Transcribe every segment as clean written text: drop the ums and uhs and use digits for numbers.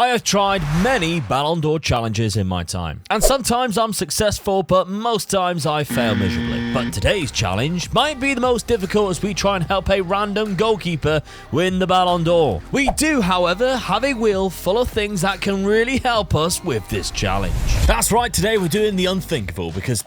I have tried many Ballon d'Or challenges in my time, and sometimes I'm successful, but most times I fail miserably. But today's challenge might be the most difficult as we try and help a random goalkeeper win the Ballon d'Or. We do, however, have a wheel full of things that can really help us with this challenge. That's right, today we're doing the unthinkable because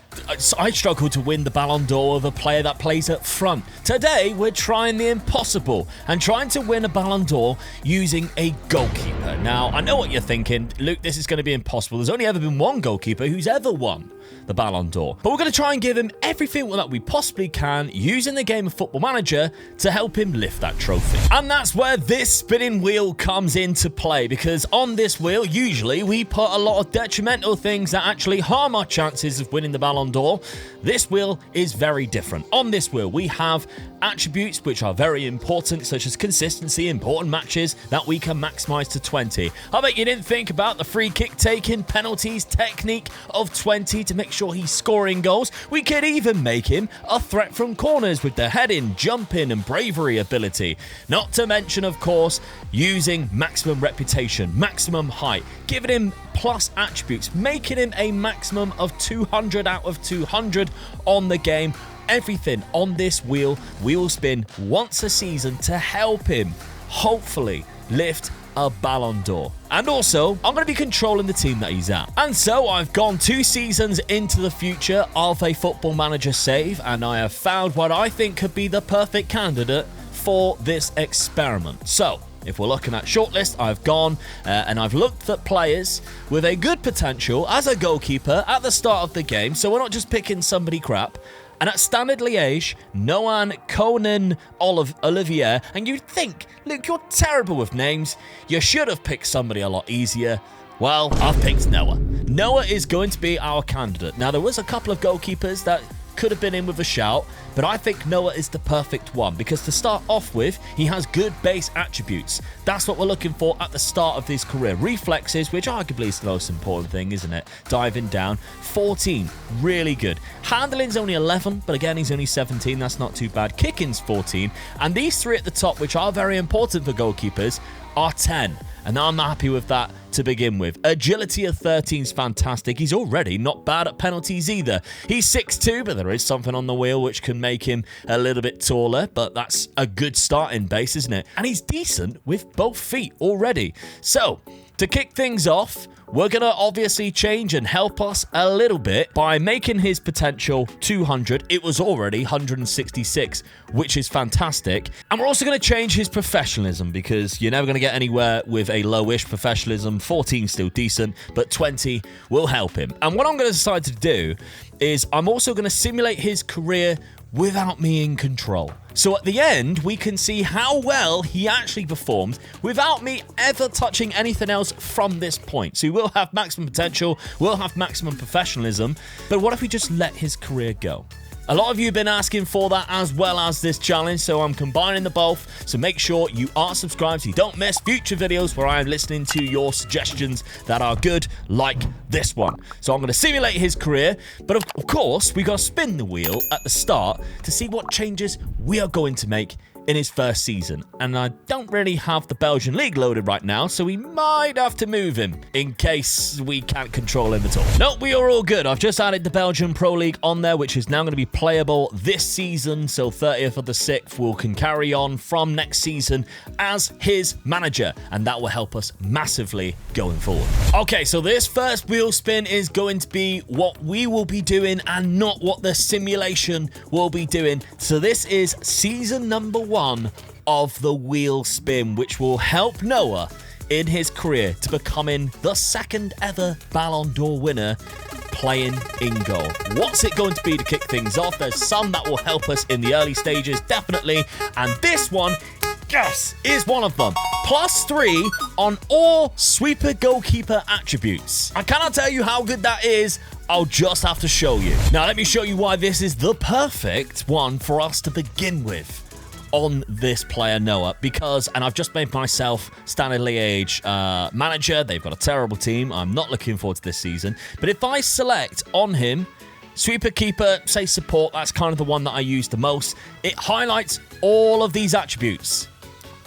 I struggle to win the Ballon d'Or of a player that plays up front. Today we're trying the impossible and trying to win a Ballon d'Or using a goalkeeper. Now, I know what you're thinking, Luke, this is going to be impossible. There's only ever been one goalkeeper who's ever won the Ballon d'Or. But we're going to try and give him everything that we possibly can using the game of Football Manager to help him lift that trophy. And that's where this spinning wheel comes into play, because on this wheel, usually we put a lot of detrimental things that actually harm our chances of winning the Ballon d'Or. This wheel is very different. On this wheel, we have attributes which are very important, such as consistency, important matches that we can maximize to 20. I bet you didn't think about the free kick taking, penalties, technique of 20 to make sure he's scoring goals. We could even make him a threat from corners with the heading, jumping and bravery ability. Not to mention, of course, using maximum reputation, maximum height, giving him plus attributes, making him a maximum of 200 out of 200 on the game. Everything on this wheel we will spin once a season to help him hopefully lift a Ballon d'Or. And also, I'm going to be controlling the team that he's at. And so I've gone 2 seasons into the future of a Football Manager save, and I have found what I think could be the perfect candidate for this experiment. So, if we're looking at shortlist, I've gone and I've looked at players with a good potential as a goalkeeper at the start of the game, so we're not just picking somebody crap. And at Standard Liège, Noan Conan Olivier, and you'd think, Luke, you're terrible with names. You should have picked somebody a lot easier. Well, I've picked Noah. Noah is going to be our candidate. Now, there was a couple of goalkeepers that could have been in with a shout, but I think Noah is the perfect one because to start off with, he has good base attributes. That's what we're looking for at the start of his career. Reflexes, which arguably is the most important thing, isn't it? Diving down. 14, really good. Handling's only 11, but again, he's only 17. That's not too bad. Kicking's 14. And these 3 at the top, which are very important for goalkeepers, are 10. And I'm happy with that to begin with. Agility of 13 is fantastic. He's already not bad at penalties either. He's 6'2", but there is something on the wheel which can make him a little bit taller, but that's a good starting base, isn't it? And he's decent with both feet already. So, to kick things off, we're going to obviously change and help us a little bit by making his potential 200. It was already 166, which is fantastic. And we're also going to change his professionalism because you're never going to get anywhere with a lowish professionalism. 14 still decent, but 20 will help him. And what I'm going to decide to do is I'm also going to simulate his career without me in control. So at the end, we can see how well he actually performs without me ever touching anything else from this point. So he will have maximum potential, will have maximum professionalism, but what if we just let his career go? A lot of you have been asking for that as well as this challenge, so I'm combining the both. So make sure you are subscribed so you don't miss future videos where I am listening to your suggestions that are good, like this one. So I'm going to simulate his career, but of course, we got to spin the wheel at the start to see what changes we are going to make in his first season. And I don't really have the Belgian league loaded right now, so we might have to move him in case we can't control him at all. Nope, we are all good. I've just added the Belgian Pro League on there, which is now going to be playable this season. So 30th of the 6th, we can carry on from next season as his manager, and that will help us massively going forward. Okay, so this first wheel spin is going to be what we will be doing and not what the simulation will be doing. So this is season number 1 of the wheel spin, which will help Noah in his career to becoming the 2nd ever Ballon d'Or winner playing in goal. What's it going to be to kick things off? There's some that will help us in the early stages, definitely, and this one, yes, is one of them. +3 on all sweeper goalkeeper attributes. I cannot tell you how good that is. I'll just have to show you. Now, let me show you why this is the perfect one for us to begin with on this player, Noah, because, and I've just made myself Standard Liège manager. They've got a terrible team. I'm not looking forward to this season. But if I select on him, sweeper, keeper, say support, that's kind of the one that I use the most. It highlights all of these attributes.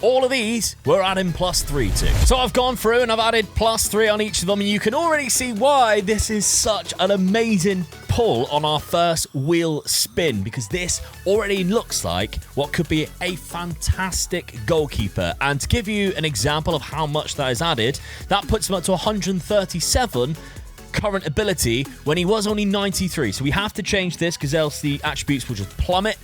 all of these we're adding +3 to. So I've gone through and I've added +3 on each of them, and you can already see why this is such an amazing pull on our first wheel spin, because this already looks like what could be a fantastic goalkeeper. And to give you an example of how much that is added, that puts him up to 137 current ability when he was only 93. So we have to change this because else the attributes will just plummet.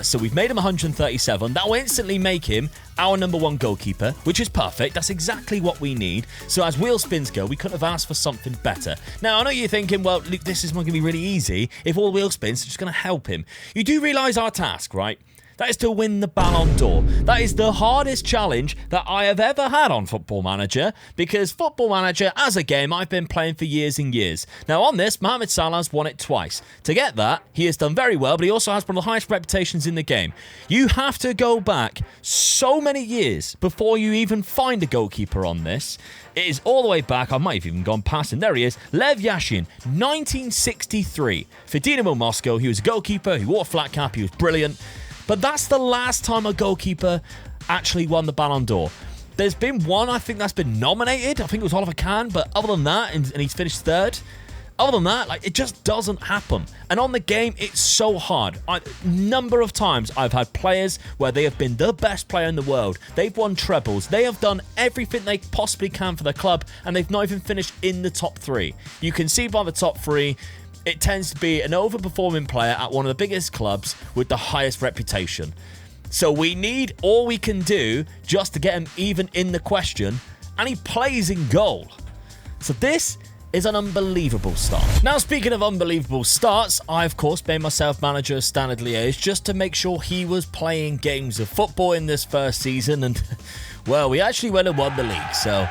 So we've made him 137. That will instantly make him our #1 goalkeeper, which is perfect. That's exactly what we need. So as wheel spins go, we couldn't have asked for something better. Now, I know you're thinking, well, Luke, this is going to be really easy. If all wheel spins are just going to help him. You do realize our task, right? That is to win the Ballon d'Or. That is the hardest challenge that I have ever had on Football Manager, because Football Manager, as a game, I've been playing for years and years. Now, on this, Mohamed Salah's won it twice. To get that, he has done very well, but he also has one of the highest reputations in the game. You have to go back so many years before you even find a goalkeeper on this. It is all the way back. I might have even gone past him. There he is. Lev Yashin, 1963. For Dynamo Moscow, he was a goalkeeper. He wore a flat cap. He was brilliant. But that's the last time a goalkeeper actually won the Ballon d'Or. There's been one, I think, that's been nominated. I think it was Oliver Kahn. But other than that, and he's finished third. Other than that, like, it just doesn't happen. And on the game, it's so hard. Number of times I've had players where they have been the best player in the world. They've won trebles. They have done everything they possibly can for their club, and they've not even finished in the top 3. You can see by the top 3, it tends to be an overperforming player at one of the biggest clubs with the highest reputation. So we need all we can do just to get him even in the question, and he plays in goal. So this is an unbelievable start. Now, speaking of unbelievable starts, I, of course, made myself manager of Standard Liège just to make sure he was playing games of football in this first season, and well, we actually went and won the league, so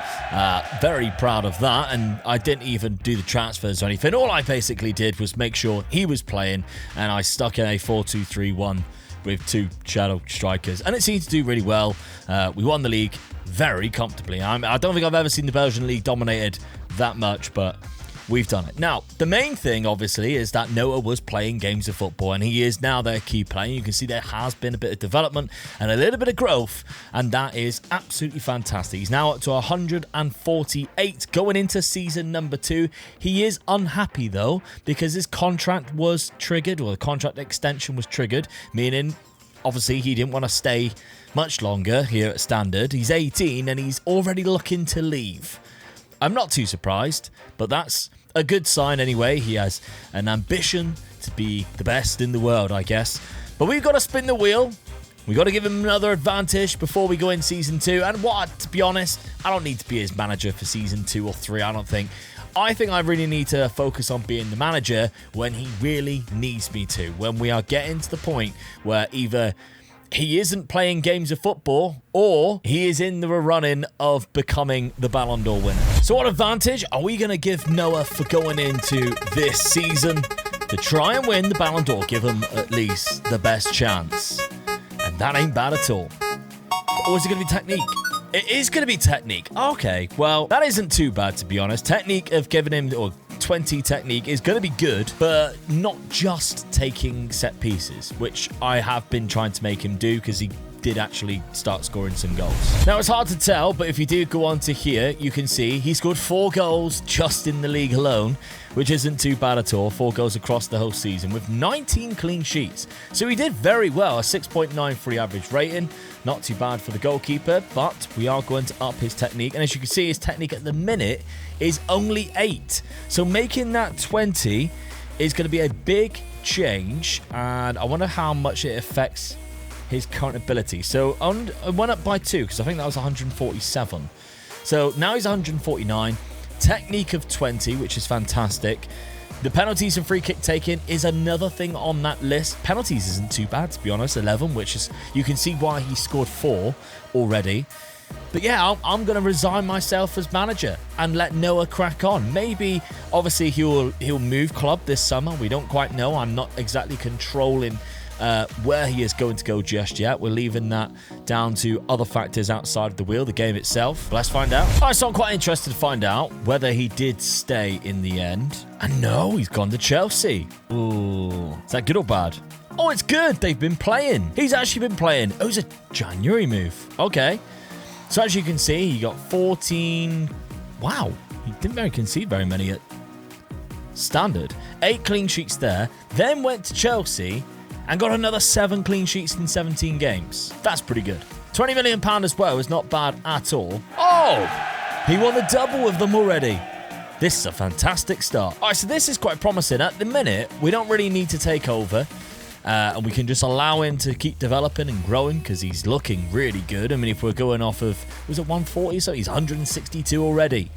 very proud of that. And I didn't even do the transfers or anything. All I basically did was make sure he was playing, and I stuck in a 4-2-3-1 with 2 shadow strikers, and it seemed to do really well. We won the league very comfortably. I don't think I've ever seen the Belgian league dominated that much, but we've done it. Now, the main thing, obviously, is that Noah was playing games of football, and he is now their key player. You can see there has been a bit of development and a little bit of growth, and that is absolutely fantastic. He's now up to 148 going into season number 2. He is unhappy, though, because his contract was triggered, or the contract extension was triggered, meaning, obviously, he didn't want to stay much longer here at Standard. He's 18, and he's already looking to leave. I'm not too surprised, but that's a good sign anyway. He has an ambition to be the best in the world, I guess. But we've got to spin the wheel. We've got to give him another advantage before we go in season 2. And to be honest, I don't need to be his manager for season 2 or 3, I don't think. I think I really need to focus on being the manager when he really needs me to. When we are getting to the point where either he isn't playing games of football, or he is in the running of becoming the Ballon d'Or winner. So what advantage are we going to give Noah for going into this season to try and win the Ballon d'Or? Give him at least the best chance. And that ain't bad at all. Or is it going to be technique? It is going to be technique. Okay, well, that isn't too bad, to be honest. Technique of giving him, or 20 technique, is going to be good, but not just taking set pieces, which I have been trying to make him do because he did actually start scoring some goals. Now, it's hard to tell, but if you do go on to here, you can see he scored 4 goals just in the league alone, which isn't too bad at all. 4 goals across the whole season with 19 clean sheets. So he did very well, a 6.93 average rating. Not too bad for the goalkeeper, but we are going to up his technique. And as you can see, his technique at the minute is only 8. So making that 20 is going to be a big change. And I wonder how much it affects his current ability. So I went up by 2 because I think that was 147. So now he's 149. Technique of 20, which is fantastic. The penalties and free kick taking is another thing on that list. Penalties isn't too bad, to be honest. 11, which is, you can see why he scored 4 already. But yeah, I'm going to resign myself as manager and let Noah crack on. Maybe, obviously, he'll move club this summer. We don't quite know. I'm not exactly controlling where he is going to go just yet. We're leaving that down to other factors outside of the wheel, the game itself. But let's find out. All right, so I'm quite interested to find out whether he did stay in the end. And no, he's gone to Chelsea. Ooh, is that good or bad? Oh, it's good. They've been playing. He's actually been playing. Oh, it's a January move. Okay. So as you can see, he got 14. Wow. He didn't very concede very many at standard. 8 clean sheets there. Then went to Chelsea and got another 7 clean sheets in 17 games. That's pretty good. £20 million as well is not bad at all. Oh, he won the double with them already. This is a fantastic start. All right, so this is quite promising. At the minute, we don't really need to take over. And we can just allow him to keep developing and growing because he's looking really good. I mean, if we're going off of, was it 140? So he's 162 already.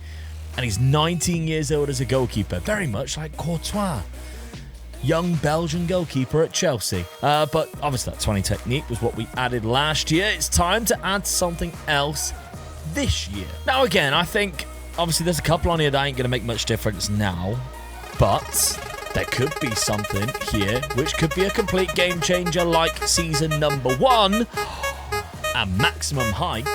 And he's 19 years old as a goalkeeper. Very much like Courtois. Young Belgian goalkeeper at Chelsea. But obviously that 20 technique was what we added last year. It's time to add something else this year. Now again, I think obviously there's a couple on here that ain't going to make much difference now. But there could be something here which could be a complete game changer like season number 1. And maximum height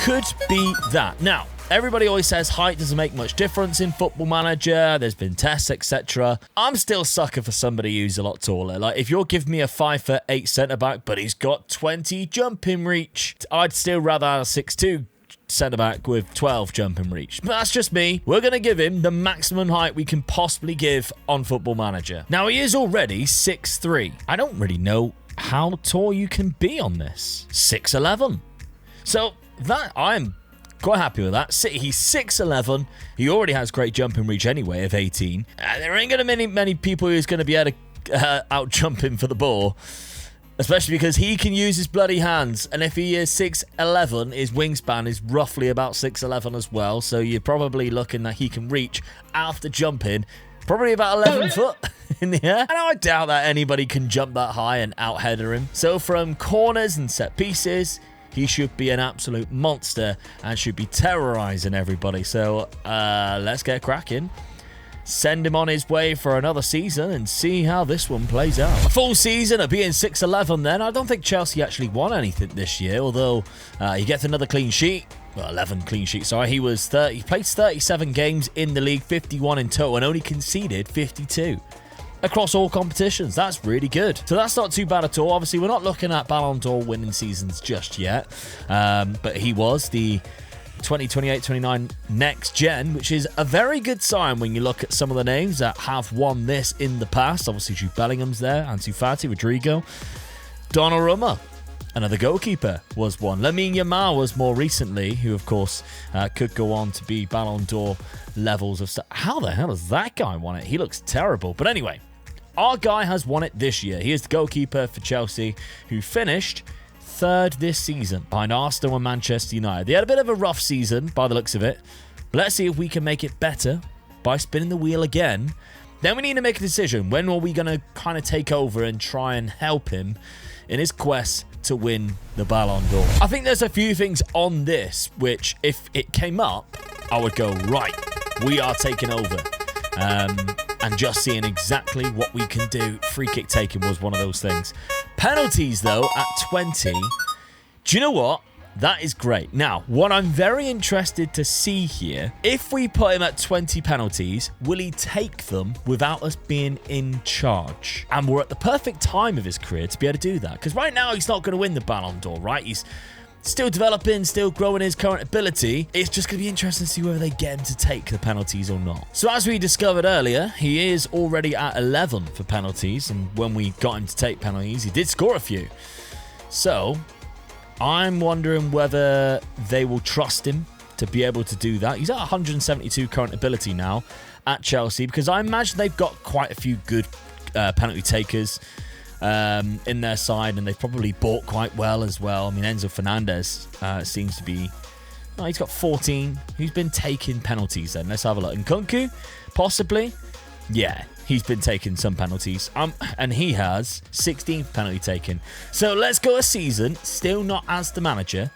could be that. Now, everybody always says height doesn't make much difference in Football Manager. There's been tests, etc. I'm still a sucker for somebody who's a lot taller. Like, if you're giving me a 5'8" centre-back, but he's got 20 jumping reach, I'd still rather have a 6'2" centre-back with 12 jumping reach. But that's just me. We're going to give him the maximum height we can possibly give on Football Manager. Now, he is already 6'3". I don't really know how tall you can be on this. 6'11". So, that I'm quite happy with that. He's 6'11". He already has great jumping reach anyway of 18. There ain't going to be many people who's going to be able to out-jump him for the ball. Especially because he can use his bloody hands. And if he is 6'11", his wingspan is roughly about 6'11" as well. So you're probably looking that he can reach after jumping probably about 11 foot in the air. And I doubt that anybody can jump that high and out-header him. So from corners and set pieces, he should be an absolute monster and should be terrorizing everybody. So let's get cracking. Send him on his way for another season and see how this one plays out. A full season of being 6'11" then. I don't think Chelsea actually won anything this year, although he gets another clean sheet. Well, 11 clean sheets, sorry. He played 37 games in the league, 51 in total, and only conceded 52. Across all competitions. That's really good. So that's not too bad at all. Obviously, we're not looking at Ballon d'Or winning seasons just yet. But he was the 2028-29 next gen, which is a very good sign when you look at some of the names that have won this in the past. Obviously, Jude Bellingham's there, Ansu Fati, Rodrigo, Donnarumma, another goalkeeper was one. Lamine Yamal was more recently, who of course could go on to be Ballon d'Or levels of stuff. How the hell has that guy won it? He looks terrible. But anyway, our guy has won it this year. He is the goalkeeper for Chelsea, who finished 3rd this season behind Arsenal and Manchester United. They had a bit of a rough season by the looks of it. But let's see if we can make it better by spinning the wheel again. Then we need to make a decision. When are we going to kind of take over and try and help him in his quest to win the Ballon d'Or? I think there's a few things on this which, if it came up, I would go, right, we are taking over. And just seeing exactly what we can do. Free kick taking was one of those things. Penalties, though, at 20. Do you know what? That is great. Now, what I'm very interested to see here, if we put him at 20 penalties, will he take them without us being in charge? And we're at the perfect time of his career to be able to do that. Because right now, he's not going to win the Ballon d'Or, right? He's still developing, still growing his current ability. It's just going to be interesting to see whether they get him to take the penalties or not. So as we discovered earlier, he is already at 11 for penalties. And when we got him to take penalties, he did score a few. So I'm wondering whether they will trust him to be able to do that. He's at 172 current ability now at Chelsea, because I imagine they've got quite a few good penalty takers in their side, and they've probably bought quite well as well. I mean, Enzo Fernandez seems to be... Oh, he's got 14. Who's been taking penalties then? Let's have a look. And Kunku, possibly? Yeah, he's been taking some penalties. And he has 16 penalty taken. So let's go a season, still not as the manager,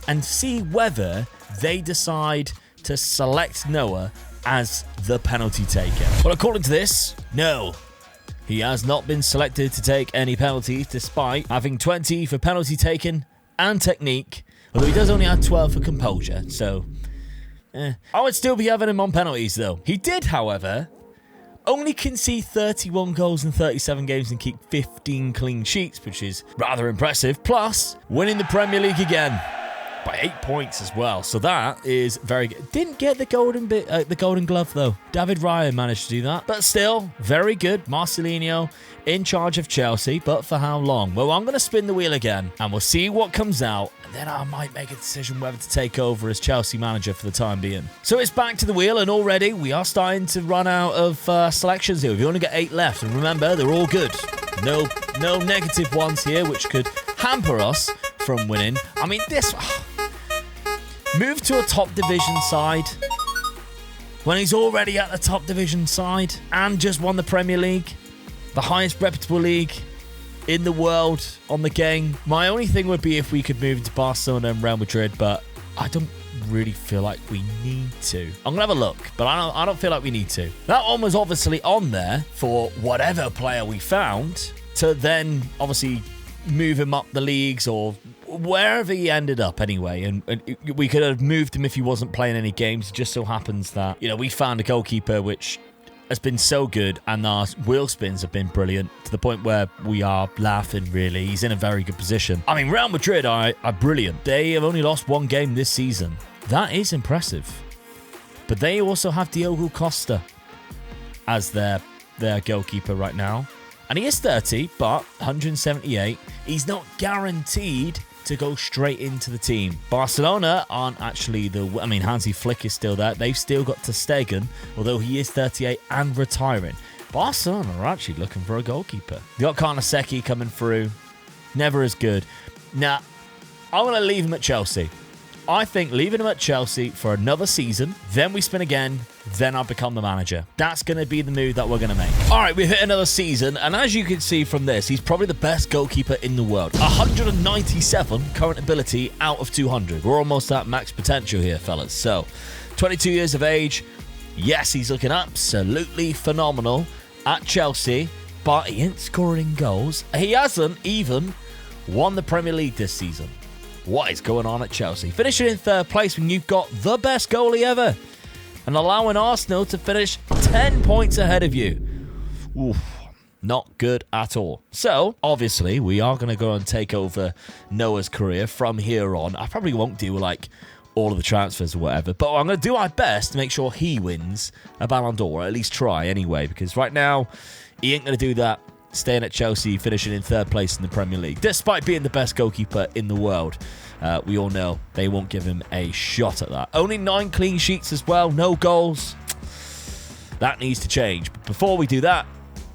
and see whether they decide to select Noah as the penalty taker. Well, according to this, no. He has not been selected to take any penalties, despite having 20 for penalty taken and technique, although he does only have 12 for composure, so I would still be having him on penalties, though. He did, however, only concede 31 goals in 37 games and keep 15 clean sheets, which is rather impressive. Plus, winning the Premier League again by 8 points as well. So that is very good. Didn't get the golden glove, though. David Raya managed to do that. But still, very good. Marcelino in charge of Chelsea. But for how long? Well, I'm going to spin the wheel again, and we'll see what comes out. And then I might make a decision whether to take over as Chelsea manager for the time being. So it's back to the wheel, and already we are starting to run out of selections here. We've only got 8 left. And remember, they're all good. No negative ones here, which could hamper us from winning. I mean, this... Move to a top division side when he's already at the top division side and just won the Premier League, the highest reputable league in the world on the game. My only thing would be if we could move to Barcelona and Real Madrid, but I don't really feel like we need to. I'm going to have a look, but I don't feel like we need to. That one was obviously on there for whatever player we found to then obviously move him up the leagues or wherever he ended up anyway, and we could have moved him if he wasn't playing any games. It just so happens that, we found a goalkeeper which has been so good, and our wheel spins have been brilliant to the point where we are laughing, really. He's in a very good position. I mean, Real Madrid are brilliant. They have only lost 1 game this season. That is impressive. But they also have Diogo Costa as their goalkeeper right now. And he is 30, but 178. He's not guaranteed to go straight into the team. Barcelona aren't actually Hansi Flick is still there. They've still got ter Stegen, although he is 38 and retiring. Barcelona are actually looking for a goalkeeper. They got Karnaseki coming through. Never as good. Nah, I'm going to leave him at Chelsea. I think leaving him at Chelsea for another season, then we spin again, then I'll become the manager. That's going to be the move that we're going to make. All right, we've hit another season, and as you can see from this, he's probably the best goalkeeper in the world. 197 current ability out of 200. We're almost at max potential here, fellas. So, 22 years of age. Yes, he's looking absolutely phenomenal at Chelsea, but he ain't scoring goals. He hasn't even won the Premier League this season. What is going on at Chelsea? Finishing in 3rd place when you've got the best goalie ever and allowing Arsenal to finish 10 points ahead of you. Oof, not good at all. So, obviously, we are going to go and take over Noah's career from here on. I probably won't do, all of the transfers or whatever, but I'm going to do my best to make sure he wins a Ballon d'Or, or at least try anyway, because right now, he ain't going to do that. Staying at Chelsea, finishing in 3rd place in the Premier League. Despite being the best goalkeeper in the world, we all know they won't give him a shot at that. Only 9 clean sheets as well, no goals. That needs to change. But before we do that,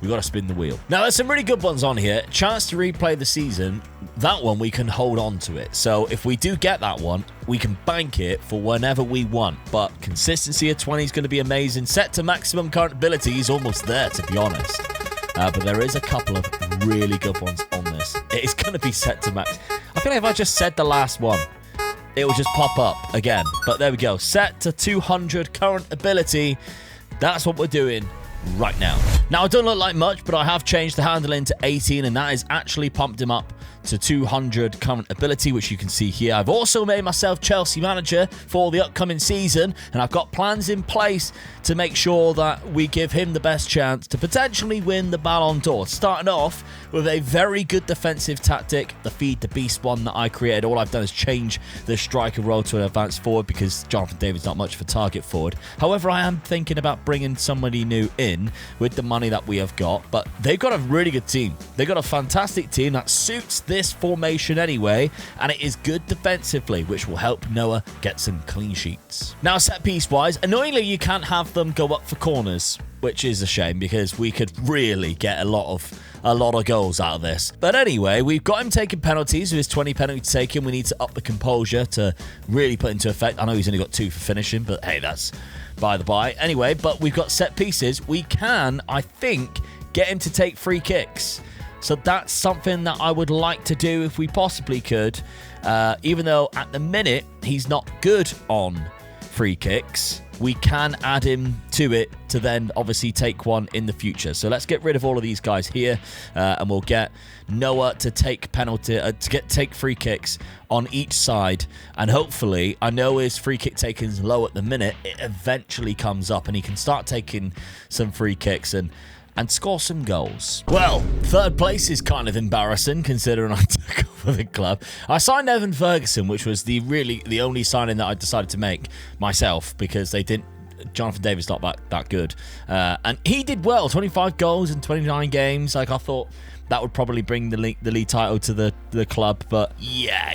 we've got to spin the wheel. Now, there's some really good ones on here. Chance to replay the season. That one, we can hold on to it. So if we do get that one, we can bank it for whenever we want. But consistency of 20 is going to be amazing. Set to maximum current ability is almost there, to be honest. But there is a couple of really good ones on this. It is going to be set to max. I feel like if I just said the last one, it will just pop up again. But there we go. Set to 200 current ability. That's what we're doing right now. Now, it don't look like much, but I have changed the handling to 18, and that has actually pumped him up to 200 current ability, which you can see here. I've also made myself Chelsea manager for the upcoming season, and I've got plans in place to make sure that we give him the best chance to potentially win the Ballon d'Or. Starting off with a very good defensive tactic, the Feed the Beast one that I created. All I've done is change the striker role to an advanced forward because Jonathan David's not much of a target forward. However, I am thinking about bringing somebody new in with the money that we have got, but they've got a really good team. They've got a fantastic team that suits this formation anyway, and it is good defensively, which will help Noah get some clean sheets. Now, set piece wise, annoyingly, you can't have them go up for corners, which is a shame because we could really get a lot of goals out of this. But anyway, we've got him taking penalties. With his 20 penalties taken, we need to up the composure to really put into effect. I know he's only got 2 for finishing, but hey, that's by the by. Anyway, but we've got set pieces. We can, I think, get him to take free kicks. So that's something that I would like to do if we possibly could. Even though at the minute, he's not good on free kicks. we can add him to it to then obviously take one in the future. So let's get rid of all of these guys here, and we'll get Noah to take take free kicks on each side. And hopefully, I know his free kick taking's low at the minute. It eventually comes up, and he can start taking some free kicks and score some goals. Well, third place is kind of embarrassing considering I took over the club. I signed Evan Ferguson, which was the only signing that I decided to make myself because they didn't. Jonathan David's not that good, and he did well. 25 goals in 29 games. Like, I thought that would probably bring the league title to the club, but yeah,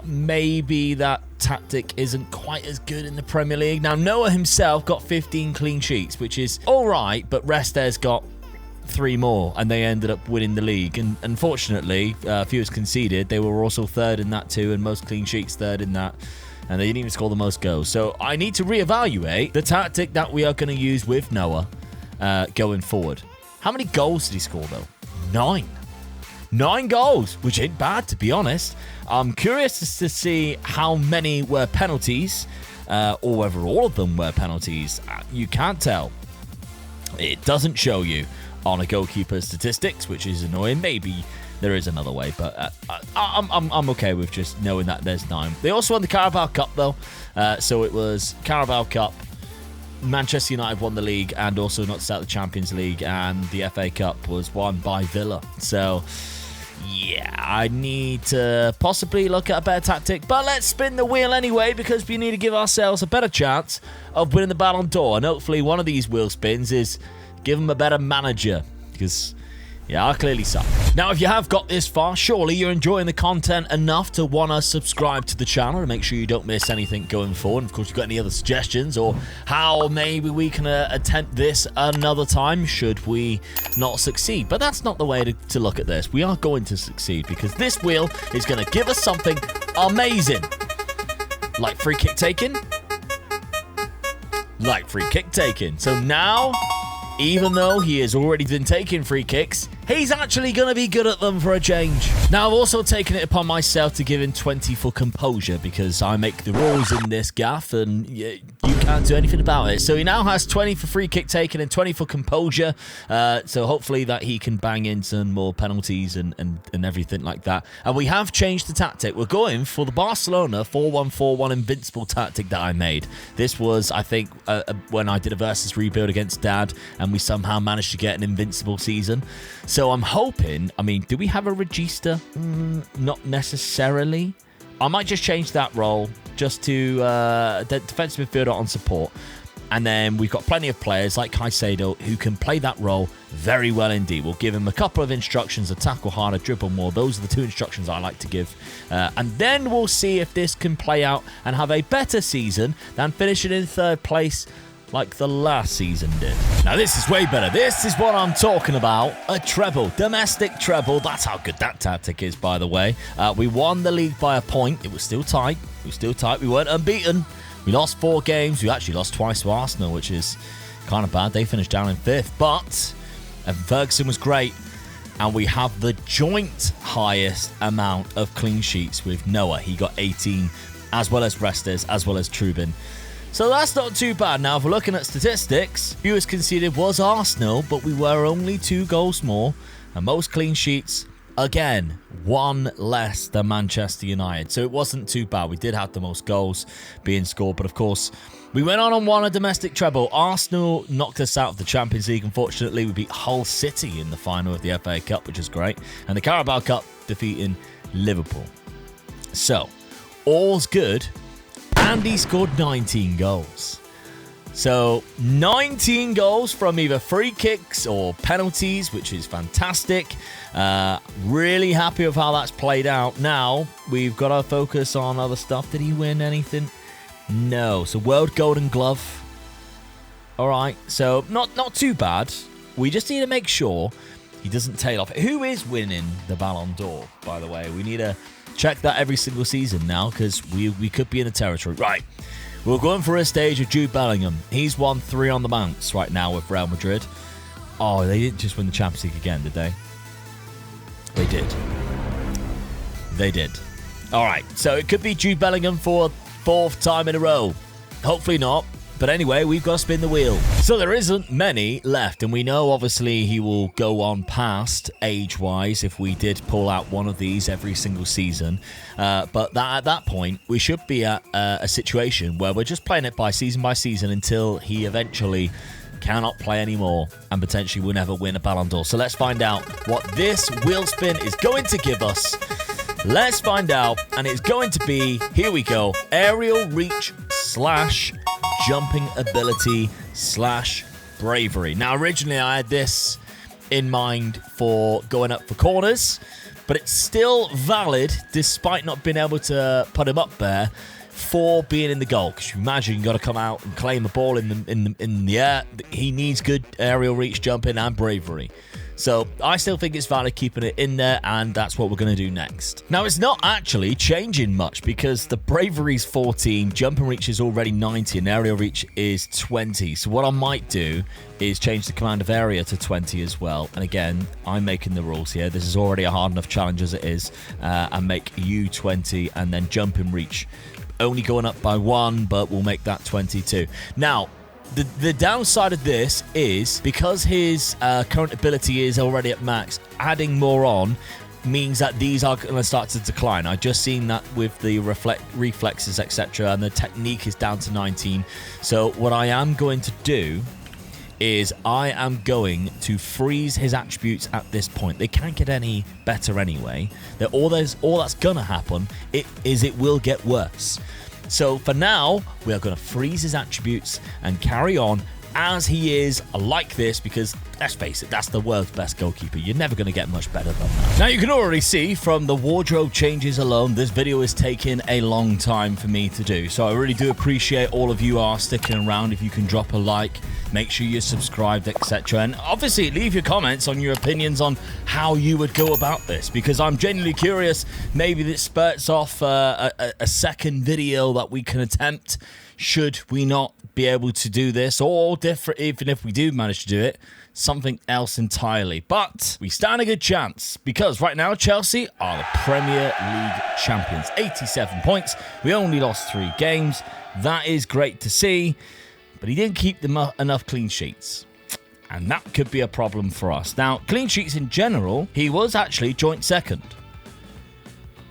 maybe that tactic isn't quite as good in the Premier League. Now, Noah himself got 15 clean sheets, which is all right, but Restes got 3 more, and they ended up winning the league. And unfortunately, fewest conceded. They were also third in that too, and most clean sheets third in that. And they didn't even score the most goals. So I need to reevaluate the tactic that we are going to use with Noah going forward. How many goals did he score, though? 9. 9 goals, which ain't bad, to be honest. I'm curious to see how many were penalties, or whether all of them were penalties. You can't tell. It doesn't show you on a goalkeeper's statistics, which is annoying. Maybe there is another way, but I'm okay with just knowing that there's 9. They also won the Carabao Cup, though. So it was Carabao Cup, Manchester United won the league, and also knocked out the Champions League, and the FA Cup was won by Villa. So, yeah, I need to possibly look at a better tactic, but let's spin the wheel anyway, because we need to give ourselves a better chance of winning the Ballon d'Or, and hopefully one of these wheel spins is give him a better manager, because yeah, I clearly suck. Now, if you have got this far, surely you're enjoying the content enough to want to subscribe to the channel and make sure you don't miss anything going forward. And of course, if you've got any other suggestions or how maybe we can attempt this another time should we not succeed. But that's not the way to look at this. We are going to succeed because this wheel is going to give us something amazing. Like free kick taking. Like free kick taking. So now, even though he has already been taking free kicks, he's actually going to be good at them for a change. Now, I've also taken it upon myself to give him 20 for composure because I make the rules in this gaff and you can't do anything about it. So he now has 20 for free kick taken and 20 for composure. So hopefully that he can bang in some more penalties and everything like that. And we have changed the tactic. We're going for the Barcelona 4-1-4-1 invincible tactic that I made. This was, I think, when I did a versus rebuild against Dad, and we somehow managed to get an invincible season. So I'm hoping, I mean, do we have a regista? Not necessarily. I might just change that role just to the defensive midfielder on support. And then we've got plenty of players like Caicedo who can play that role very well indeed. We'll give him a couple of instructions, a tackle harder, dribble more. Those are the 2 instructions I like to give. And then we'll see if this can play out and have a better season than finishing in 3rd place like the last season did. Now, this is way better. This is what I'm talking about. A treble. Domestic treble. That's how good that tactic is, by the way. We won the league by a point. It was still tight. We weren't unbeaten. We lost 4 games. We actually lost twice to Arsenal, which is kind of bad. They finished down in 5th. But Evan Ferguson was great. And we have the joint highest amount of clean sheets with Noah. He got 18, as well as Restes, as well as Trubin. So that's not too bad. Now, if we're looking at statistics, fewest conceded was Arsenal, but we were only 2 goals more. And most clean sheets, again, 1 less than Manchester United. So it wasn't too bad. We did have the most goals being scored. But of course, we went on and won a domestic treble. Arsenal knocked us out of the Champions League. Unfortunately, we beat Hull City in the final of the FA Cup, which is great. And the Carabao Cup defeating Liverpool. So, all's good. And he scored 19 goals. So 19 goals from either free kicks or penalties, which is fantastic. Really happy with how that's played out. Now we've got to focus on other stuff. Did he win anything? No. So World Golden Glove. All right. So not too bad. We just need to make sure he doesn't tail off. Who is winning the Ballon d'Or, by the way? We need to check that every single season now because we could be in the territory. Right. We're going for a stage of Jude Bellingham. He's won 3 on the bounce right now with Real Madrid. Oh, they didn't just win the Champions League again, did they? They did. They did. All right. So it could be Jude Bellingham for 4th time in a row. Hopefully not. But anyway, we've got to spin the wheel. So there isn't many left, and we know obviously he will go on past age-wise if we did pull out one of these every single season. But at that point, we should be at a situation where we're just playing it by season until he eventually cannot play anymore and potentially will never win a Ballon d'Or. So let's find out what this wheel spin is going to give us. Let's find out, and it's going to be, here we go, aerial reach / jumping ability / bravery. Now, originally I had this in mind for going up for corners, but it's still valid despite not being able to put him up there for being in the goal. Because you imagine you got to come out and claim a ball in the air. He needs good aerial reach, jumping, and bravery. So I still think it's valid keeping it in there, and that's what we're going to do next. Now, it's not actually changing much because the bravery's 14, jumping reach is already 90, and aerial reach is 20. So what I might do is change the command of area to 20 as well. And again, I'm making the rules here. This is already a hard enough challenge as it is. And make you 20, and then jumping reach only going up by 1, but we'll make that 22. Now, the downside of this is because his current ability is already at max, adding more on means that these are going to start to decline. I've just seen that with the reflexes, etc., and the technique is down to 19. So what I am going to do is I am going to freeze his attributes at this point. They can't get any better anyway. All that's going to happen is it will get worse. So for now, we are going to freeze his attributes and carry on as he is like this, because let's face it, that's the world's best goalkeeper. You're never going to get much better than that. Now, you can already see from the wardrobe changes alone, this video is taking a long time for me to do. So I really do appreciate all of you are sticking around. If you can drop a like, make sure you're subscribed, etc. And obviously, leave your comments on your opinions on how you would go about this, because I'm genuinely curious. Maybe this spurts off a second video that we can attempt should we not be able to do this, or different, even if we do manage to do it, something else entirely. But we stand a good chance, because right now Chelsea are the Premier League champions. 87 points. We only lost 3 games. That is great to see, but he didn't keep them enough clean sheets, and that could be a problem for us. Now, clean sheets in general, he was actually joint second,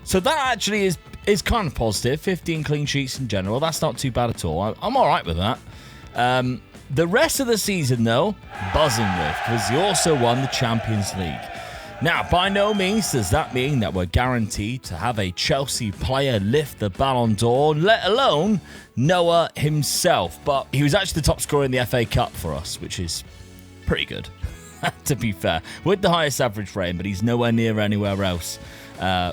so that actually is kind of positive. 15 clean sheets in general. That's not too bad at all. I'm all right with that. The rest of the season, though, buzzing with, because he also won the Champions League. Now, by no means does that mean that we're guaranteed to have a Chelsea player lift the Ballon d'Or, let alone Noah himself. But he was actually the top scorer in the FA Cup for us, which is pretty good, to be fair. With the highest average rating, but he's nowhere near anywhere else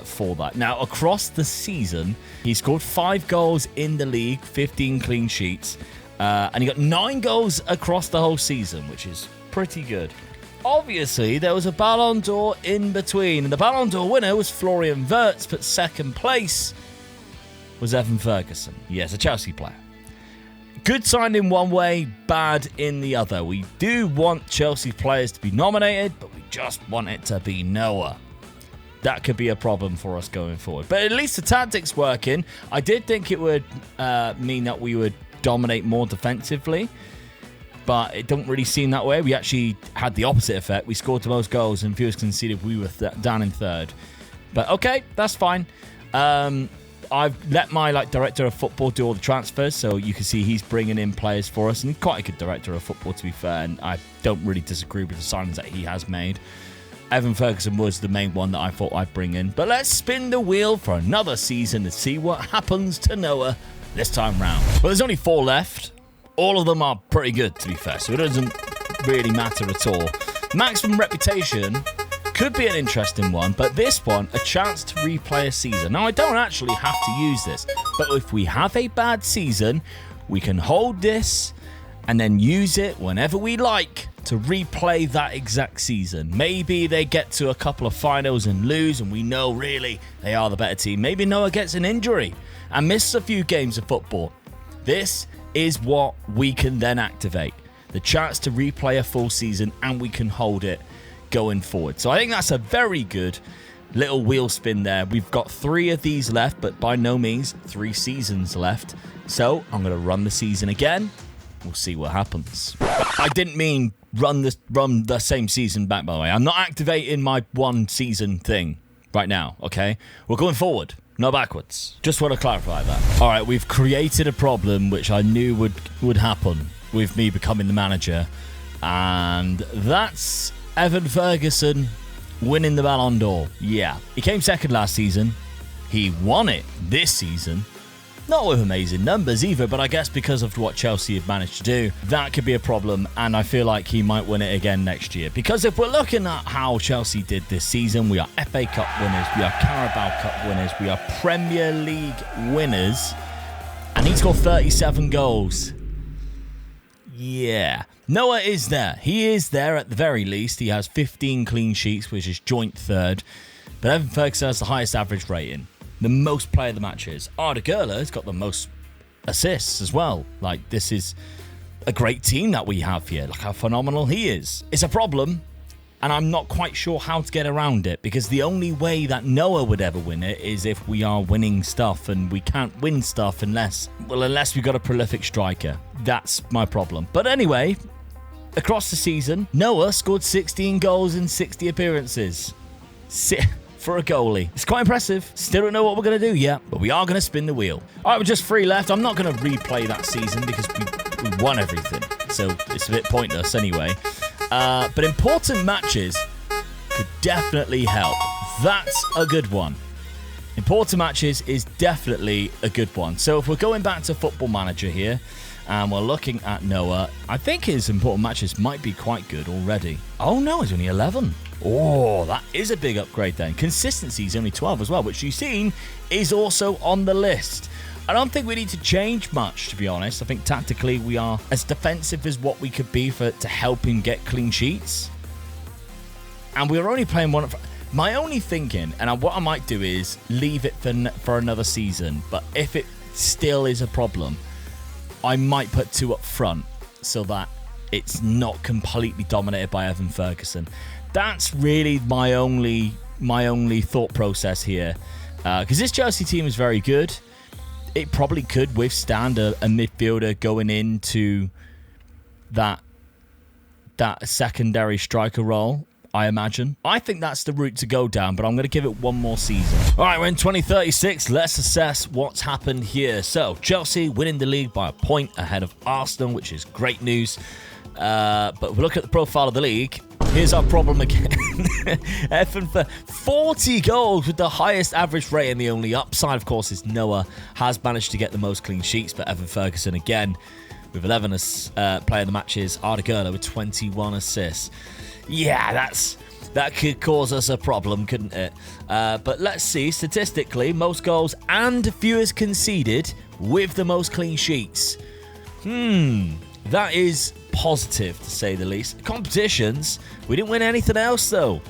for that. Now, across the season, he scored 5 goals in the league, 15 clean sheets, and he got 9 goals across the whole season, which is pretty good. Obviously, there was a Ballon d'Or in between, and the Ballon d'Or winner was Florian Wirtz, but second place was Evan Ferguson. Yes, a Chelsea player. Good sign in one way, bad in the other. We do want Chelsea players to be nominated, but we just want it to be Noah. That could be a problem for us going forward. But at least the tactics working. I did think it would mean that we would dominate more defensively, but it don't really seem that way. We actually had the opposite effect. We scored the most goals and fewest conceded. We were down in third. But okay, that's fine. I've let my director of football do all the transfers, so you can see he's bringing in players for us, and he's quite a good director of football, to be fair, and I don't really disagree with the signings that he has made. Evan Ferguson was the main one that I thought I'd bring in. But let's spin the wheel for another season to see what happens to Noah this time round. Well, there's only 4 left. All of them are pretty good, to be fair, so it doesn't really matter at all. Maximum reputation could be an interesting one, but this one, a chance to replay a season. Now, I don't actually have to use this, but if we have a bad season, we can hold this and then use it whenever we like to replay that exact season. Maybe they get to a couple of finals and lose, and we know really they are the better team. Maybe Noah gets an injury and misses a few games of football. This is what we can then activate. The chance to replay a full season, and we can hold it going forward. So I think that's a very good Little wheel spin there. We've got 3 of these left, but by no means 3 seasons left. So I'm going to run the season again. We'll see what happens. I didn't mean run the same season back, by the way. I'm not activating my 1 season thing right now, okay? We're going forward, not backwards. Just want to clarify that. All right, we've created a problem which I knew would happen with me becoming the manager. And that's Evan Ferguson winning the Ballon d'Or. Yeah, he came second last season. He won it this season. Not with amazing numbers either, but I guess because of what Chelsea have managed to do, that could be a problem, and I feel like he might win it again next year. Because if we're looking at how Chelsea did this season, we are FA Cup winners, we are Carabao Cup winners, we are Premier League winners, and he scored 37 goals. Yeah. Noah is there. He is there at the very least. He has 15 clean sheets, which is joint third. But Evan Ferguson has the highest average rating. The most player of the matches. Arda Güler has got the most assists as well. Like, this is a great team that we have here. Look how phenomenal he is. It's a problem, and I'm not quite sure how to get around it, because the only way that Noah would ever win it is if we are winning stuff, and we can't win stuff unless we've got a prolific striker. That's my problem. But anyway, across the season, Noah scored 16 goals in 60 appearances. For a goalie. It's quite impressive. Still don't know what we're going to do yet, but we are going to spin the wheel. All right, we're just 3 left. I'm not going to replay that season because we won everything, so it's a bit pointless anyway. But important matches could definitely help. That's a good one. Important matches is definitely a good one. So if we're going back to Football Manager here, and we're looking at Noah, I think his important matches might be quite good already. Oh no, he's only 11. Oh, that is a big upgrade then. Consistency is only 12 as well, which you've seen is also on the list. I don't think we need to change much, to be honest. I think tactically we are as defensive as what we could be to help him get clean sheets. And we're only playing one. My only thinking, and what I might do is leave it for another season. But if it still is a problem, I might put 2 up front so that it's not completely dominated by Evan Ferguson. That's really my only thought process here, because this Chelsea team is very good. It probably could withstand a midfielder going into that secondary striker role, I imagine. I think that's the route to go down, but I'm going to give it 1 more season. All right, we're in 2036. Let's assess what's happened here. So, Chelsea winning the league by a point ahead of Arsenal, which is great news. But if we look at the profile of the league, here's our problem again. Evan for 40 goals with the highest average rating. The only upside, of course, is Noah has managed to get the most clean sheets, but Evan Ferguson again with 11 player of the matches. Arda Güler with 21 assists. Yeah, that could cause us a problem, couldn't it? But let's see, statistically, most goals and fewest conceded with the most clean sheets. That is positive, to say the least. Competitions, we didn't win anything else, though.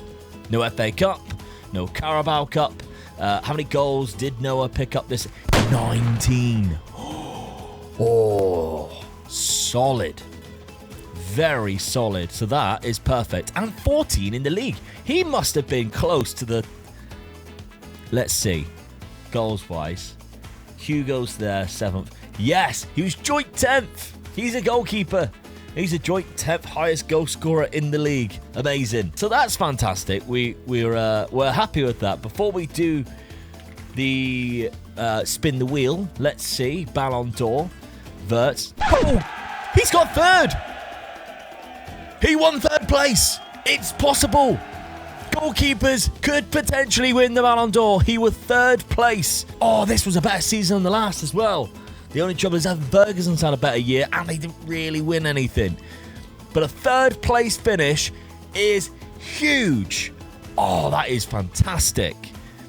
No FA Cup, no Carabao Cup. How many goals did Noah pick up this? 19. Oh, solid. Very solid. So that is perfect. And 14 in the league. He must have been close to the... Let's see. Goals-wise. Hugo's there, 7th. Yes, he was joint 10th. He's a goalkeeper. He's a joint 10th highest goal scorer in the league. Amazing. So that's fantastic. We're happy with that. Before we do the spin the wheel, let's see. Ballon d'Or. Vert. Oh, he's got 3rd. He won 3rd place. It's possible. Goalkeepers could potentially win the Ballon d'Or. He was 3rd place. Oh, this was a better season than the last as well. The only trouble is Evan Ferguson's had a better year and they didn't really win anything. But a 3rd place finish is huge. Oh, that is fantastic.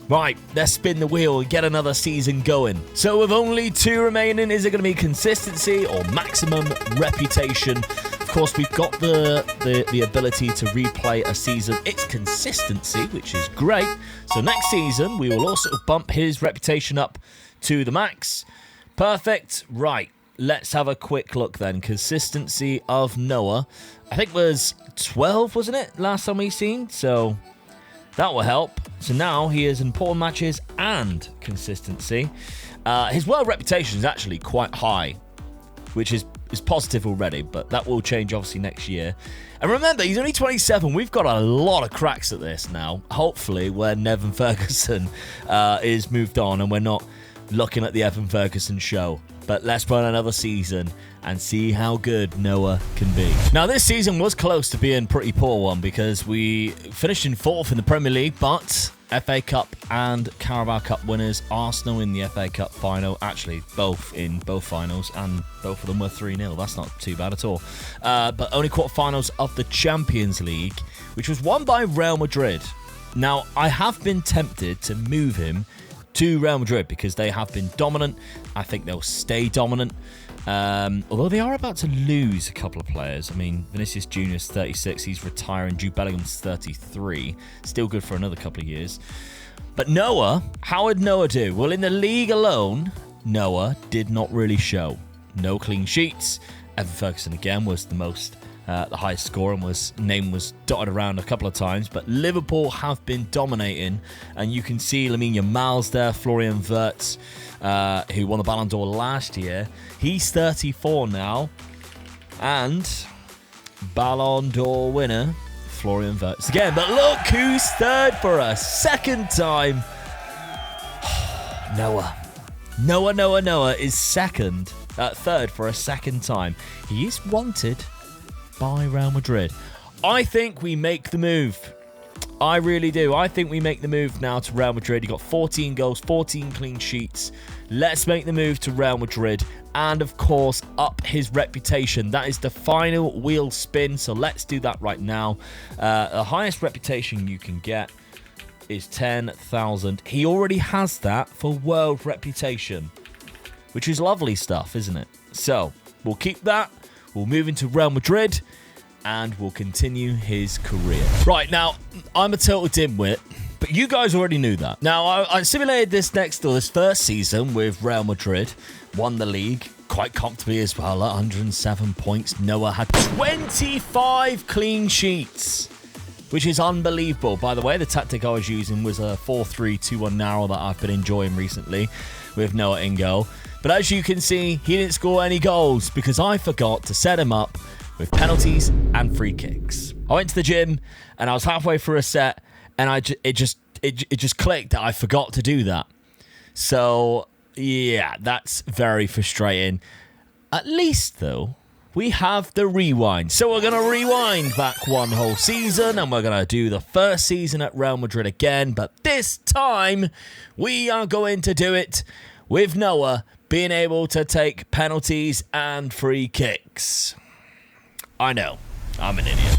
Right, let's spin the wheel and get another season going. So with only 2 remaining, is it going to be consistency or maximum reputation? Of course, we've got the ability to replay a season. It's consistency, which is great. So next season, we will also bump his reputation up to the max. Perfect. Right, let's have a quick look then. Consistency of Noah, I think was 12, wasn't it, last time we seen? So That will help. So now he is in important matches and consistency. His world reputation is actually quite high, which is positive already, but that will change obviously next year. And remember, he's only 27. We've got a lot of cracks at this now. Hopefully, when Evan Ferguson is moved on and we're not looking at the Evan Ferguson show. But let's run another season and see how good Noah can be. Now, this season was close to being a pretty poor one because we finished in 4th in the Premier League, but FA Cup and Carabao Cup winners, Arsenal in the FA Cup final, actually both in both finals, and both of them were 3-0. That's not too bad at all. But only quarterfinals of the Champions League, which was won by Real Madrid. Now, I have been tempted to move him to Real Madrid because they have been dominant. I think they'll stay dominant. Although they are about to lose a couple of players. I mean, Vinicius Jr. is 36. He's retiring. Jude Bellingham's 33. Still good for another couple of years. But Noah, how would Noah do? Well, in the league alone, Noah did not really show. No clean sheets. Evan Ferguson again was the highest score, and name was dotted around a couple of times, but Liverpool have been dominating, and you can see Lamine Yamal's there, Florian Wirtz, who won the Ballon d'Or last year. He's 34 now, and Ballon d'Or winner Florian Wirtz again. But look who's third for a second time. Noah is third for a second time. He is wanted by Real Madrid. I think we make the move. I really do. I think we make the move now to Real Madrid. He got 14 goals, 14 clean sheets. Let's make the move to Real Madrid and, of course, up his reputation. That is the final wheel spin, so let's do that right now. The highest reputation you can get is 10,000. He already has that for world reputation, which is lovely stuff, isn't it? So we'll keep that. We'll move into Real Madrid and we'll continue his career. Right, now, I'm a total dimwit, but you guys already knew that. Now, I simulated this first season with Real Madrid, won the league quite comfortably as well, 107 points. Noah had 25 clean sheets, which is unbelievable. By the way, the tactic I was using was a 4-3-2-1 narrow that I've been enjoying recently with Noah in goal. But as you can see, he didn't score any goals because I forgot to set him up with penalties and free kicks. I went to the gym and I was halfway through a set and it just clicked that I forgot to do that. So, yeah, that's very frustrating. At least, though, we have the rewind. So we're going to rewind back one whole season and we're going to do the first season at Real Madrid again. But this time, we are going to do it with Noah being able to take penalties and free kicks. I know, I'm an idiot.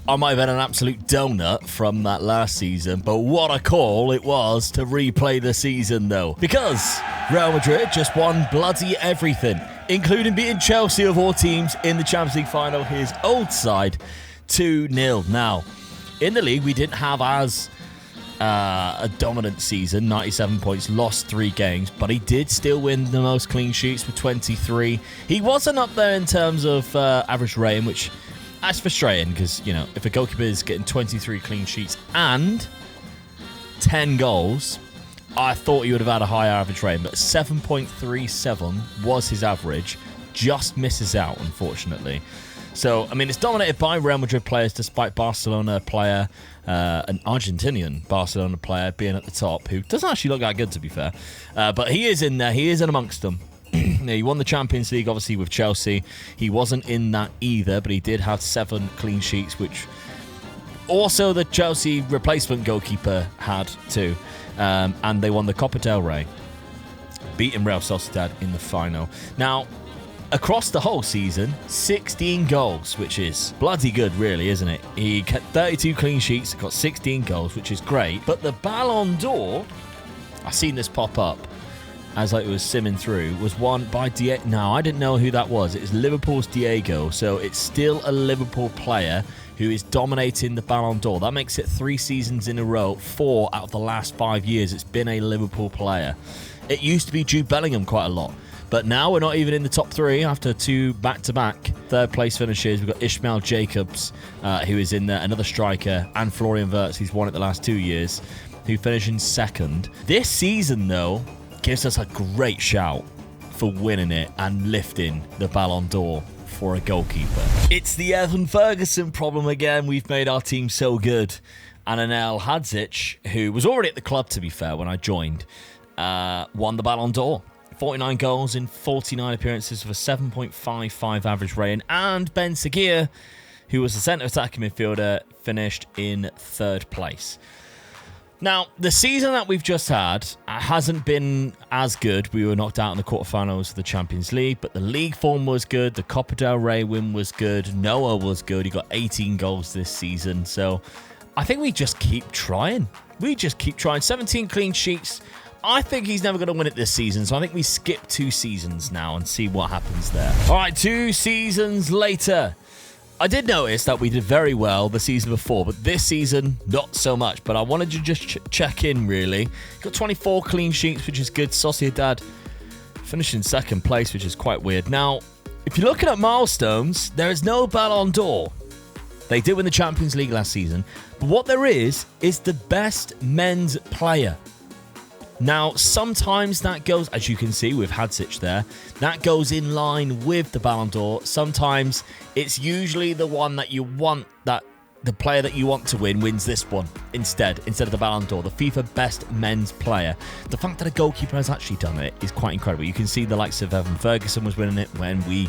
I might have had an absolute donut from that last season, but what a call it was to replay the season, though. Because Real Madrid just won bloody everything, including beating Chelsea of all teams in the Champions League final, his old side, 2-0. Now, in the league, we didn't have as a dominant season, 97 points, lost 3 games, but he did still win the most clean sheets with 23. He wasn't up there in terms of average rating, which that's frustrating because, you know, if a goalkeeper is getting 23 clean sheets and 10 goals, I thought he would have had a higher average rating, but 7.37 was his average. Just misses out, unfortunately. So, I mean, it's dominated by Real Madrid players despite Barcelona player, an Argentinian Barcelona player being at the top, who doesn't actually look that good, to be fair. But he is in there. He is in amongst them. He won the Champions League, obviously, with Chelsea. He wasn't in that either, but he did have 7 clean sheets, which also the Chelsea replacement goalkeeper had too. And they won the Copa del Rey, beating Real Sociedad in the final. Now, across the whole season, 16 goals, which is bloody good, really, isn't it? He kept 32 clean sheets, got 16 goals, which is great. But the Ballon d'Or, I seen this pop up as it was simming through, was won by Diego. Now, I didn't know who that was. It's Liverpool's Diego, so it's still a Liverpool player who is dominating the Ballon d'Or. That makes it 3 seasons in a row, 4 out of the last 5 years. It's been a Liverpool player. It used to be Jude Bellingham quite a lot. But now we're not even in the top 3 after 2 back-to-back. third place finishers. We've got Ishmael Jacobs, who is in there, another striker, and Florian Wirtz, who's won it the last 2 years, who finished in second. This season, though, gives us a great shout for winning it and lifting the Ballon d'Or for a goalkeeper. It's the Evan Ferguson problem again. We've made our team so good. And Anel Hadzic, who was already at the club, to be fair, when I joined, won the Ballon d'Or. 49 goals in 49 appearances with a 7.55 average rating. And Ben Seguir, who was the centre attacking midfielder, finished in third place. Now, the season that we've just had hasn't been as good. We were knocked out in the quarterfinals of the Champions League, but the league form was good. The Copa del Rey win was good. Noah was good. He got 18 goals this season. So I think we just keep trying. 17 clean sheets. I think he's never going to win it this season, so I think we skip 2 seasons now and see what happens there. All right, 2 seasons later. I did notice that we did very well the season before, but this season, not so much. But I wanted to just check in, really. Got 24 clean sheets, which is good. Sociedad finished in second place, which is quite weird. Now, if you're looking at milestones, there is no Ballon d'Or. They did win the Champions League last season. But what there is the best men's player. Now, sometimes that goes, as you can see with Hadzic there, that goes in line with the Ballon d'Or. Sometimes it's usually the one that you want, that the player that you want to win wins this one instead of the Ballon d'Or, the FIFA best men's player. The fact that a goalkeeper has actually done it is quite incredible. You can see the likes of Evan Ferguson was winning it when we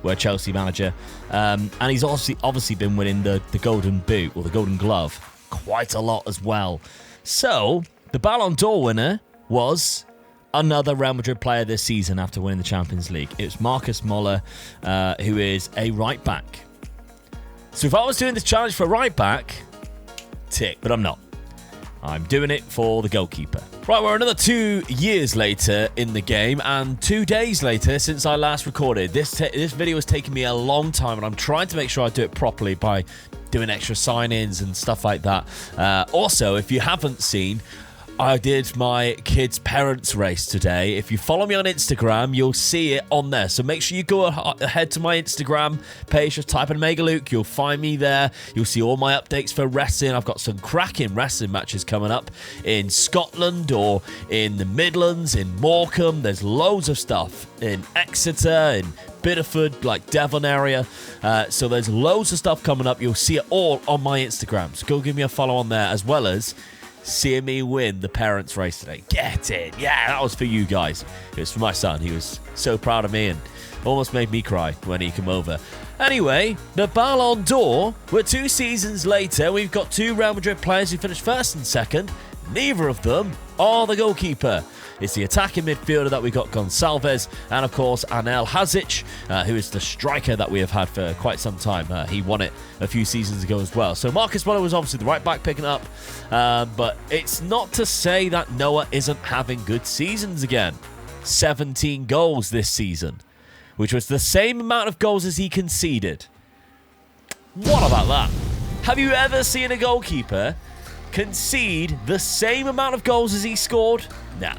were Chelsea manager. And he's obviously been winning the Golden Boot or the Golden Glove quite a lot as well. So the Ballon d'Or winner was another Real Madrid player this season after winning the Champions League. It was Marcus Moller, who is a right back. So if I was doing this challenge for a right back, tick, but I'm not. I'm doing it for the goalkeeper. Right, we're another 2 years later in the game and 2 days later since I last recorded. This video has taken me a long time and I'm trying to make sure I do it properly by doing extra sign-ins and stuff like that. Also, if you haven't seen, I did my kids' parents' race today. If you follow me on Instagram, you'll see it on there. So make sure you go ahead to my Instagram page. Just type in Megaluke. You'll find me there. You'll see all my updates for wrestling. I've got some cracking wrestling matches coming up in Scotland or in the Midlands, in Morecambe. There's loads of stuff in Exeter, in Biddeford, like Devon area. So there's loads of stuff coming up. You'll see it all on my Instagram. So go give me a follow on there, as well as seeing me win the parents' race today. Get it. Yeah, that was for you guys. It was for my son. He was so proud of me and almost made me cry when he came over. Anyway, the Ballon d'Or, we're 2 seasons later. We've got 2 Real Madrid players who finished first and second. Neither of them are the goalkeeper. It's the attacking midfielder that we got, Gonçalves, and of course Anel Hadzic, who is the striker that we have had for quite some time. He won it a few seasons ago as well. So Marcus Moller was obviously the right back picking up, but it's not to say that Noah isn't having good seasons again. 17 goals this season, which was the same amount of goals as he conceded. What about that? Have you ever seen a goalkeeper concede the same amount of goals as he scored? Nah.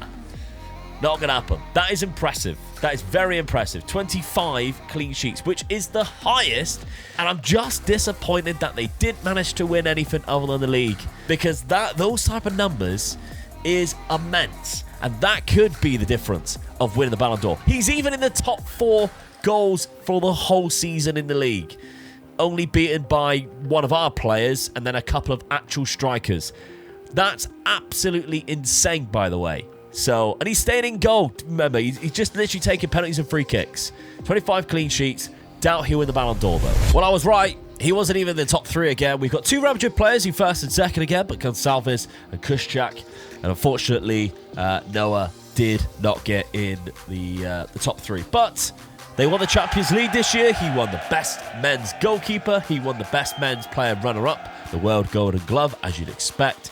Not going to happen. That is impressive. That is very impressive. 25 clean sheets, which is the highest. And I'm just disappointed that they didn't manage to win anything other than the league. Because those type of numbers is immense. And that could be the difference of winning the Ballon d'Or. He's even in the top 4 goals for the whole season in the league. Only beaten by one of our players and then a couple of actual strikers. That's absolutely insane, by the way. So, and he's staying in goal. Remember, he's just literally taking penalties and free kicks. 25 clean sheets. Doubt he'll win the Ballon d'Or, though. Well, I was right. He wasn't even in the top 3 again. We've got 2 Real Madrid players who first and second again, but Gonçalves and Kuszczak. And unfortunately, Noah did not get in the top 3. But they won the Champions League this year. He won the best men's goalkeeper. He won the best men's player runner-up, the World Golden Glove, as you'd expect.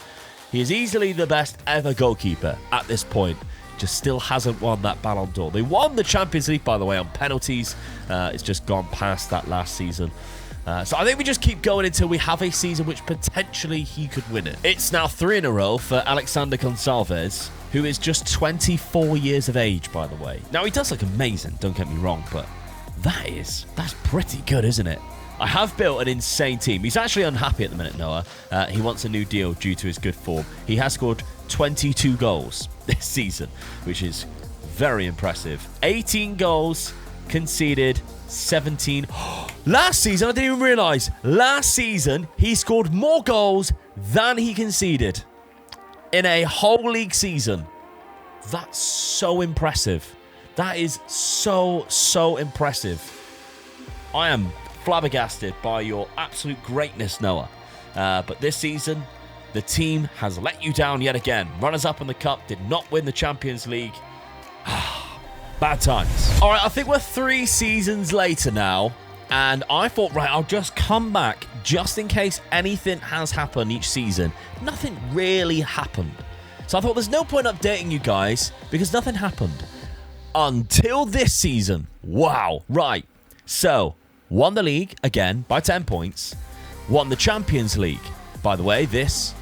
He is easily the best ever goalkeeper at this point. Just still hasn't won that Ballon d'Or. They won the Champions League, by the way, on penalties. It's just gone past that last season. So I think we just keep going until we have a season which potentially he could win it. It's now 3 in a row for Alexander Gonçalves, who is just 24 years of age, by the way. Now, he does look amazing, don't get me wrong, but That's pretty good, isn't it? I have built an insane team. He's actually unhappy at the minute, Noah. He wants a new deal due to his good form. He has scored 22 goals this season, which is very impressive. 18 goals, conceded 17. Last season, I didn't even realise. Last season, he scored more goals than he conceded in a whole league season. That's so impressive. That is so impressive. I am flabbergasted by your absolute greatness, Noah. But this season, the team has let you down yet again. Runners-up in the Cup, did not win the Champions League. Bad times. All right, I think we're 3 seasons later now. And I thought, right, I'll just come back just in case anything has happened each season. Nothing really happened. So I thought there's no point updating you guys because nothing happened. Until this season. Wow. Right. So, won the league, again, by 10 points. Won the Champions League. By the way, this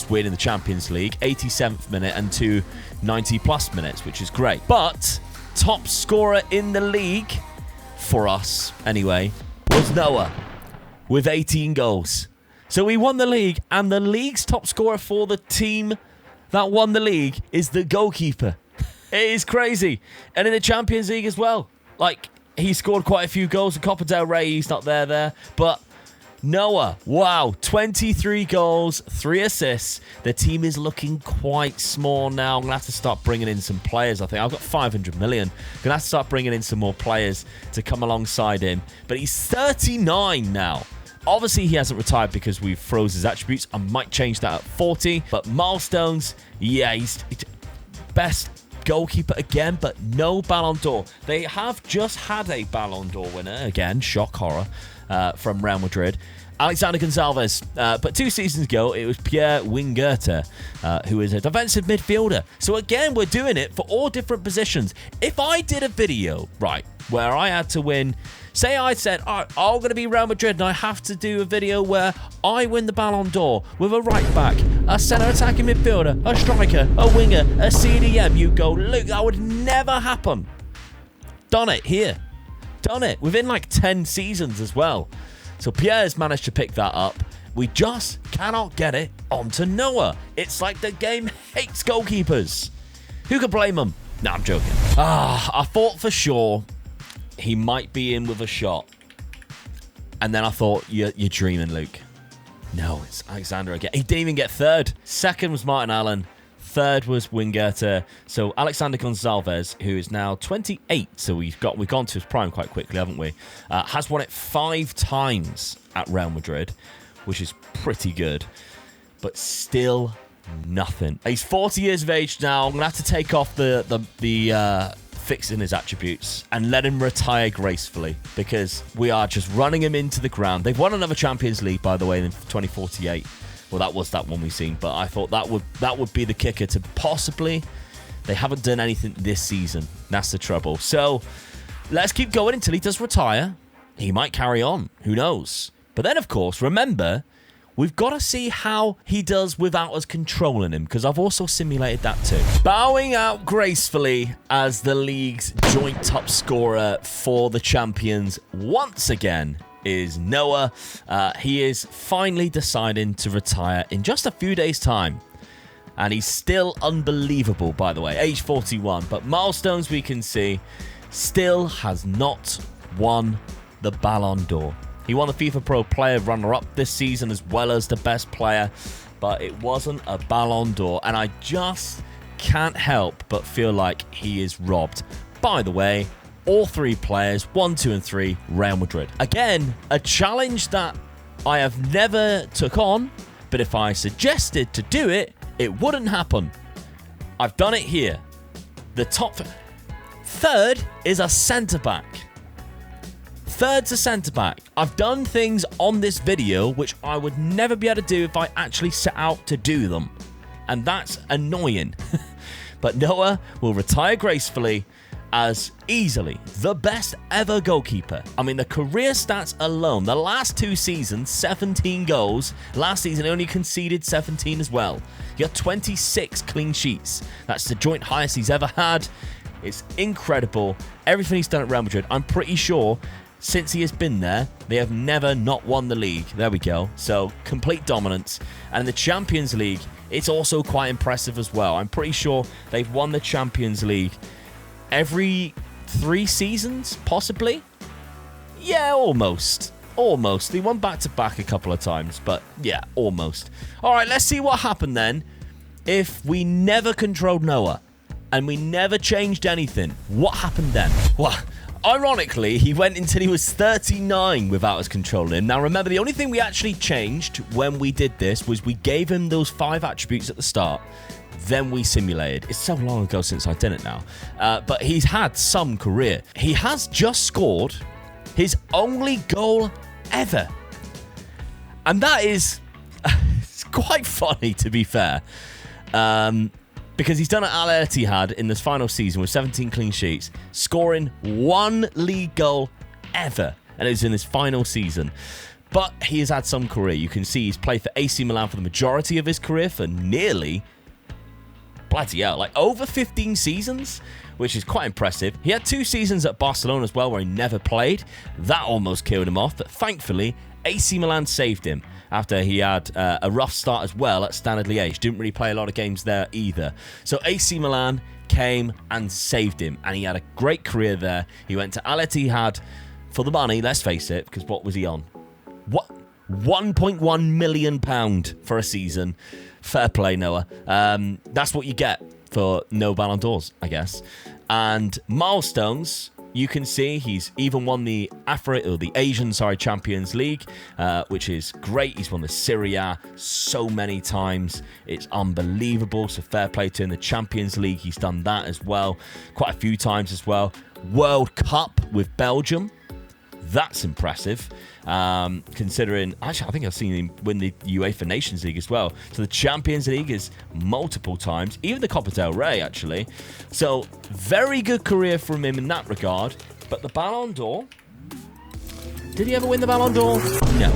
win in the Champions League, 87th minute and 2 90-plus minutes, which is great. But top scorer in the league, for us anyway, was Noah with 18 goals. So we won the league, and the league's top scorer for the team that won the league is the goalkeeper. It is crazy. And in the Champions League as well. Like, he scored quite a few goals. In Copa del Rey, he's not there. But Noah, wow, 23 goals, 3 assists. The team is looking quite small now. I'm going to have to start bringing in some players, I think. I've got 500 million. Going to have to start bringing in some more players to come alongside him. But he's 39 now. Obviously, he hasn't retired because we've froze his attributes. I might change that at 40. But milestones, yeah, he's best goalkeeper again, but no Ballon d'Or. They have just had a Ballon d'Or winner, again, shock horror, from Real Madrid, Alexander Gonçalves. But 2 seasons ago, it was Pierre Wingerter, who is a defensive midfielder. So again, we're doing it for all different positions. If I did a video, right, where I had to win, say I said, all right, I'm going to be Real Madrid and I have to do a video where I win the Ballon d'Or with a right back, a centre attacking midfielder, a striker, a winger, a CDM. You go, Luke, that would never happen. Done it here. Done it within like 10 seasons as well. So Pierre's managed to pick that up. We just cannot get it onto Noah. It's like the game hates goalkeepers. Who could blame him? Nah, I'm joking. I thought for sure he might be in with a shot. And then I thought, you're dreaming, Luke. No, it's Alexander again. He didn't even get third. Second was Martin Allen. Third was Wingerter. So Alexander Gonçalves, who is now 28, so we've gone to his prime quite quickly, haven't we? Has won it 5 times at Real Madrid, which is pretty good. But still nothing. He's 40 years of age now. I'm going to have to take off the fixing his attributes and let him retire gracefully because we are just running him into the ground. They've won another Champions League, by the way, in 2048. Well, that was that one we've seen, but I thought that would be the kicker to possibly. They haven't done anything this season. That's the trouble. So let's keep going until he does retire. He might carry on. Who knows? But then, of course, remember, we've got to see how he does without us controlling him, because I've also simulated that too. Bowing out gracefully as the league's joint top scorer for the champions once again is Noah. He is finally deciding to retire in just a few days' time. And he's still unbelievable, by the way, age 41. But milestones we can see, still has not won the Ballon d'Or. He won the FIFA Pro Player runner-up this season as well as the best player, but it wasn't a Ballon d'Or, and I just can't help but feel like he is robbed. By the way, all 3 players, 1, 2, and 3, Real Madrid. Again, a challenge that I have never took on, but if I suggested to do it, it wouldn't happen. I've done it here. The top 3rd is a centre-back. 3rd's a centre-back. I've done things on this video which I would never be able to do if I actually set out to do them. And that's annoying. But Noah will retire gracefully as easily the best ever goalkeeper. I mean, the career stats alone, the last 2 seasons, 17 goals. Last season, only conceded 17 as well. You got 26 clean sheets. That's the joint highest he's ever had. It's incredible. Everything he's done at Real Madrid, I'm pretty sure since he has been there, they have never not won the league. There we go. So, complete dominance. And in the Champions League, it's also quite impressive as well. I'm pretty sure they've won the Champions League every 3 seasons, possibly? Yeah, almost. Almost. They won back-to-back a couple of times, but yeah, almost. All right, let's see what happened then if we never controlled Noah and we never changed anything. What happened then? Well, ironically, he went until he was 39 without us controlling him. Now, remember, the only thing we actually changed when we did this was we gave him those 5 attributes at the start. Then we simulated. It's so long ago since I did it now. But he's had some career. He has just scored his only goal ever. And that is it's quite funny, to be fair. Because he's done it at Al Ittihad in this final season with 17 clean sheets, scoring 1 league goal ever. And it was in his final season. But he has had some career. You can see he's played for AC Milan for the majority of his career, for nearly, bloody hell, like over 15 seasons, which is quite impressive. He had 2 seasons at Barcelona as well where he never played. That almost killed him off, but thankfully, AC Milan saved him after he had a rough start as well at Standard Liège. Didn't really play a lot of games there either. So AC Milan came and saved him, and he had a great career there. He went to Al Ittihad for the money, let's face it, because what was he on? What? £1.1 million for a season. Fair play, Noah. That's what you get for no Ballon d'Ors, I guess. And milestones, you can see he's even won the Asian Champions League, which is great. He's won the Serie A so many times. It's unbelievable. So fair play to him. The Champions League, he's done that as well. Quite a few times as well. World Cup with Belgium. That's impressive, considering, actually, I think I've seen him win the UEFA Nations League as well. So the Champions League is multiple times, even the Copa del Rey, actually. So very good career from him in that regard. But the Ballon d'Or, did he ever win the Ballon d'Or? No.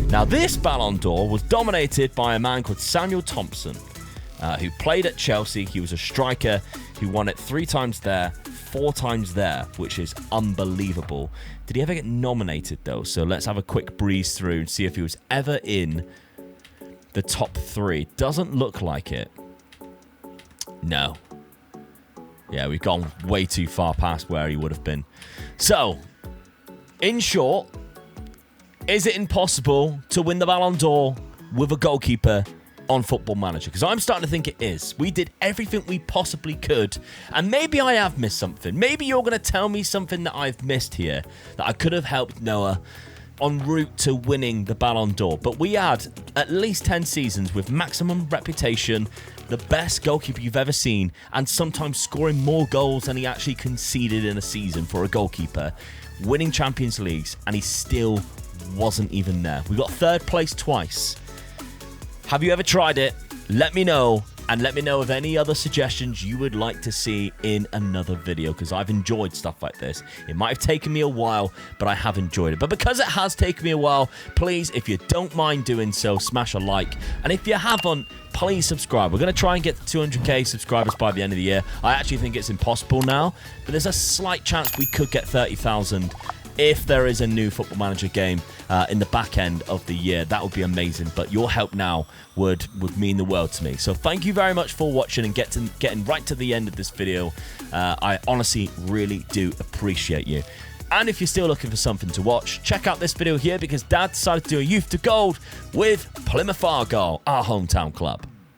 Now, this Ballon d'Or was dominated by a man called Samuel Thompson, who played at Chelsea. He was a striker who won it 3 times there, 4 times there, which is unbelievable. Did he ever get nominated, though? So let's have a quick breeze through and see if he was ever in the top 3. Doesn't look like it. No. Yeah, we've gone way too far past where he would have been. So, in short, is it impossible to win the Ballon d'Or with a goalkeeper on Football Manager? Because I'm starting to think it is. We did everything we possibly could, and maybe I have missed something. Maybe you're going to tell me something that I've missed here, that I could have helped Noah en route to winning the Ballon d'Or. But we had at least 10 seasons with maximum reputation, the best goalkeeper you've ever seen, and sometimes scoring more goals than he actually conceded in a season for a goalkeeper, winning Champions Leagues, and he still wasn't even there. We got 3rd place twice. Have you ever tried it? Let me know, and let me know of any other suggestions you would like to see in another video, because I've enjoyed stuff like this. It might have taken me a while, but I have enjoyed it. But because it has taken me a while, please, if you don't mind doing so, smash a like. And if you haven't, please subscribe. We're going to try and get to 200k subscribers by the end of the year. I actually think it's impossible now, but there's a slight chance we could get 30,000 if there is a new Football Manager game in the back end of the year. That would be amazing, but your help now would mean the world to me. So thank you very much for watching and getting right to the end of this video. I honestly really do appreciate you. And if you're still looking for something to watch, check out this video here, because Dad decided to do a Youth to Gold with Plymouth Argyle, our hometown club.